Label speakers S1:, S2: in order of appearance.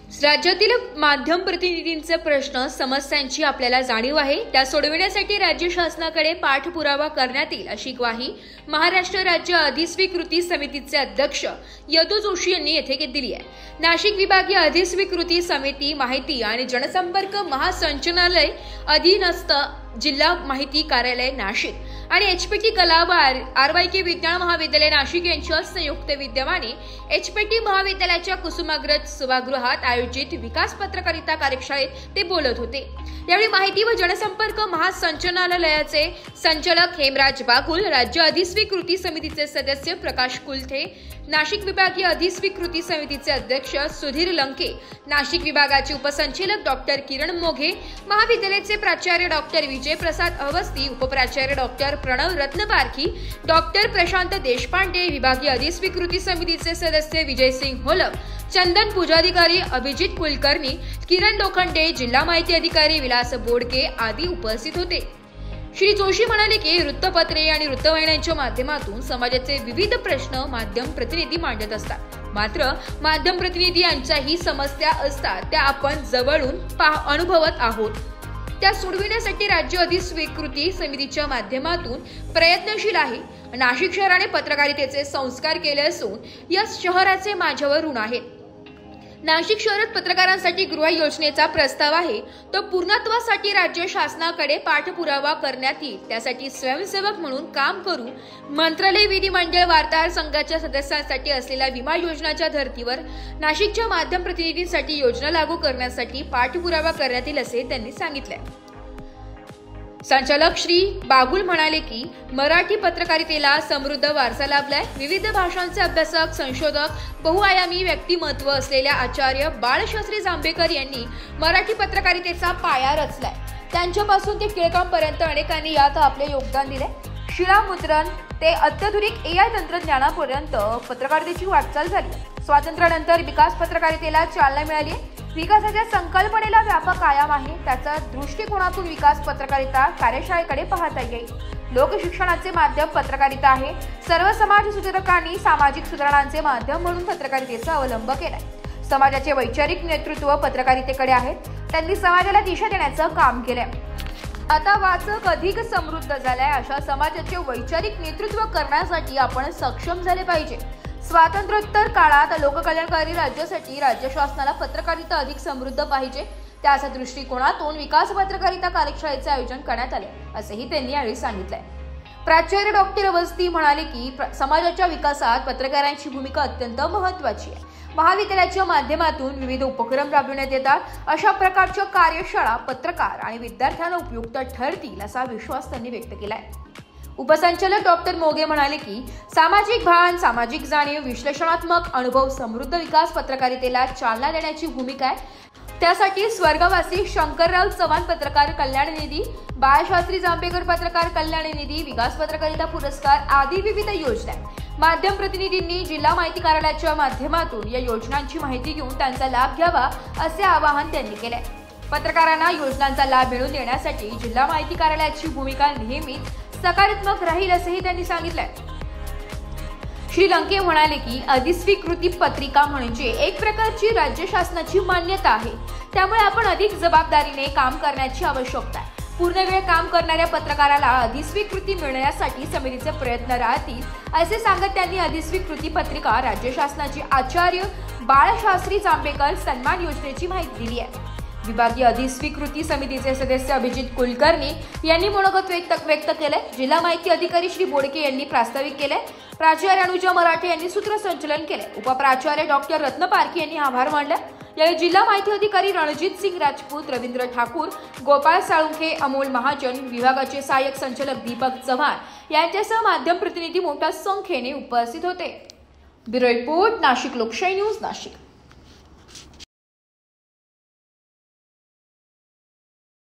S1: राज्यातील माध्यम प्रतिनिधींचे प्रश्न समस्यांची आपल्याला जाणीव आहे, त्या सोडविण्यासाठी राज्य शासनाकडे पाठपुरावा करण्यात येईल अशी ग्वाही महाराष्ट्र राज्य अधिस्वीकृती समितीचे अध्यक्ष यदू जोशी यांनी येथे दिली आहे। नाशिक विभागीय अधिस्वीकृती समिती माहिती आणि जनसंपर्क महासंचालनालय अधीनस्थ जिल्हा माहिती कार्यालय नाशिक आणि एचपीटी कला व आरवाईके विज्ञान महाविद्यालय नाशिक यांच्या संयुक्त विद्यमाने एचपीटी महाविद्यालयाच्या कुसुमाग्रज सभागृहात आयोजित विकास पत्रकारिता कार्यशाळेत ते बोलत होते। यावेळी माहिती व जनसंपर्क महासंचालनालयाचे संचालक हेमराज बागुल, राज्य अधिस्वीकृती समितीचे सदस्य प्रकाश कुलथे, नाशिक विभागीय अधिस्वीकृती समितीचे अध्यक्ष सुधीर लंके, नाशिक विभागाचे उपसंचालक डॉक्टर किरण मोघे, महाविद्यालयाचे प्राचार्य डॉक्टर विजय प्रसाद अवस्थी, उपप्राचार्य डॉक्टर प्रणव रत्नपारखी, डॉक्टर प्रशांत देशपांडे, विभागीय अधिस्वीकृती समितीचे सदस्य विजय सिंह होलक, चंदन पूजाधिकारी अभिजित कुलकर्णी, किरण लोखंडे, जिल्हा माहिती अधिकारी विलास बोडके आदी उपस्थित होते। श्री जोशी म्हणाले की वृत्तपत्रे आणि वृत्तवाहिन्यांच्या माध्यमातून समाजाचे विविध प्रश्न माध्यम प्रतिनिधी मांडत असतात, मात्र माध्यम प्रतिनिधी यांच्याही समस्या असतात त्या आपण जवळून अनुभवत आहोत। त्या सोडविण्यासाठी राज्य अधिस्वीकृती समितीच्या माध्यमातून प्रयत्नशील आहे। नाशिक शहराने पत्रकारितेचे संस्कार केले असून या शहराचे माझ्यावर ऋण आहे। नाशिक शहरात पत्रकारांसाठी गृह योजनेचा प्रस्ताव आहे, तो पूर्णत्वासाठी राज्य शासनाकडे पाठपुरावा करण्यात येईल। त्यासाठी स्वयंसेवक म्हणून काम करू। मंत्रालय विधिमंडळ वार्ताहर संघाच्या सदस्यांसाठी असलेल्या विमा योजनेच्या धर्तीवर नाशिकच्या माध्यम प्रतिनिधींसाठी योजना लागू करण्यासाठी पाठपुरावा करण्यात येईल असे त्यांनी सांगितले। संचालक श्री बागुल म्हणाले की मराठी पत्रकारितेला समृद्ध वारसा लाभलाय। विविध भाषांचे अभ्यासक, संशोधक, बहुआयामी व्यक्तिमत्व असलेल्या आचार्य बाळशास्त्री जांभेकर यांनी मराठी पत्रकारितेचा पाया रचलाय। त्यांच्यापासून ते टिळकांपर्यंत अनेकांनी यात आपले योगदान दिले। शिलामुद्रण ते अत्याधुनिक एआय तंत्रज्ञानापर्यंत पत्रकारितेची वाटचाल झाली। स्वातंत्र्यानंतर विकास पत्रकारितेला चालना मिळाली। विकासाच्या संकल्पनेला व्यापक आयाम आहे, त्याचा दृष्टिकोनातून विकास पत्रकारिता कार्यशाळेकडे पाहता येईल। लोकशिक्षणाचे माध्यम पत्रकारिता आहे। सर्व समाज सुधारकांनी सामाजिक सुधारणांचे माध्यम म्हणून पत्रकारितेचा अवलंब केलाय। समाजाचे वैचारिक नेतृत्व पत्रकारितेकडे आहे, त्यांनी समाजाला दिशा देण्याचं काम केलंय। आता वाचक अधिक समृद्ध झालाय, अशा समाजाचे वैचारिक नेतृत्व करण्यासाठी आपण सक्षम झाले पाहिजे। स्वातंत्र्योत्तर काळात लोककल्याणकारी राज्यासाठी राज्य शासनाला पत्रकारिता अधिक समृद्ध पाहिजे, त्याच दृष्टिकोनातून विकास पत्रकारिता कार्यशाळेचे आयोजन करण्यात आले असेही त्यांनी यावेळी सांगितले। प्राचार्य डॉक्टर अवस्थी म्हणाले की समाजाच्या विकासात पत्रकारांची भूमिका अत्यंत महत्त्वाची आहे। महाविद्यालयाच्या माध्यमातून विविध उपक्रम राबविण्यात येतात, अशा प्रकारच्या कार्यशाळा पत्रकार आणि विद्यार्थ्यांना उपयुक्त ठरतील असा विश्वास त्यांनी व्यक्त केलाय। उपसंचालक डॉक्टर मोघे म्हणाले की सामाजिक भान, सामाजिक जाणीव, विश्लेषणात्मक अनुभव समृद्ध विकास पत्रकारितेला चालना देण्याची भूमिका आहे। त्यासाठी स्वर्गवासी शंकरराव चव्हाण पत्रकार कल्याण निधी, बाळशास्त्री जांभेकर पत्रकार कल्याण निधी, विकास पत्रकारिता पुरस्कार आदी विविध योजना आहेत। माध्यम प्रतिनिधींनी जिल्हा माहिती कार्यालयाच्या माध्यमातून या योजनांची माहिती घेऊन त्यांचा लाभ घ्यावा असे आवाहन त्यांनी केले। पत्रकारांना योजनांचा लाभ मिळवून देण्यासाठी जिल्हा माहिती कार्यालयाची भूमिका नेहमीच सकारात्मक राहील असेही त्यांनी सांगितले। श्री लंके म्हणाले की अधिस्वीकृती पत्रिका म्हणजे एक प्रकारची राज्य शासनाची मान्यता आहे, त्यामुळे आपण अधिक जबाबदारीने काम करण्याची आवश्यकता आहे। पूर्ण वेळ काम करणाऱ्या पत्रकाराला अधिस्वीकृती मिळण्यासाठी समितीचे प्रयत्न राहतील असे सांगत त्यांनी अधिस्वीकृती पत्रिका राज्य शासनाची आचार्य बाळशास्त्री जांभेकर सन्मान योजनेची माहिती दिली आहे। विभागीय अधिस्वीकृती समितीचे सदस्य अभिजित कुलकर्णी यांनी मनोगत व्यक्त केले। जिल्हा माहिती अधिकारी श्री बोडके यांनी प्रास्ताविक केले। प्राचार्य अनुजा मराठे यांनी सूत्रसंचालन केले। उपप्राचार्य डॉक्टर रत्नपारखी यांनी आभार मानले। यावेळी जिल्हा माहिती अधिकारी रणजित सिंग राजपूत, रवींद्र ठाकूर, गोपाळ साळुंखे, अमोल महाजन, विभागाचे सहाय्यक संचालक दीपक चव्हाण यांच्यासह माध्यम प्रतिनिधी मोठ्या संख्येने उपस्थित होते। ब्युरो रिपोर्ट, नाशिक लोकशाही न्यूज, नाशिक।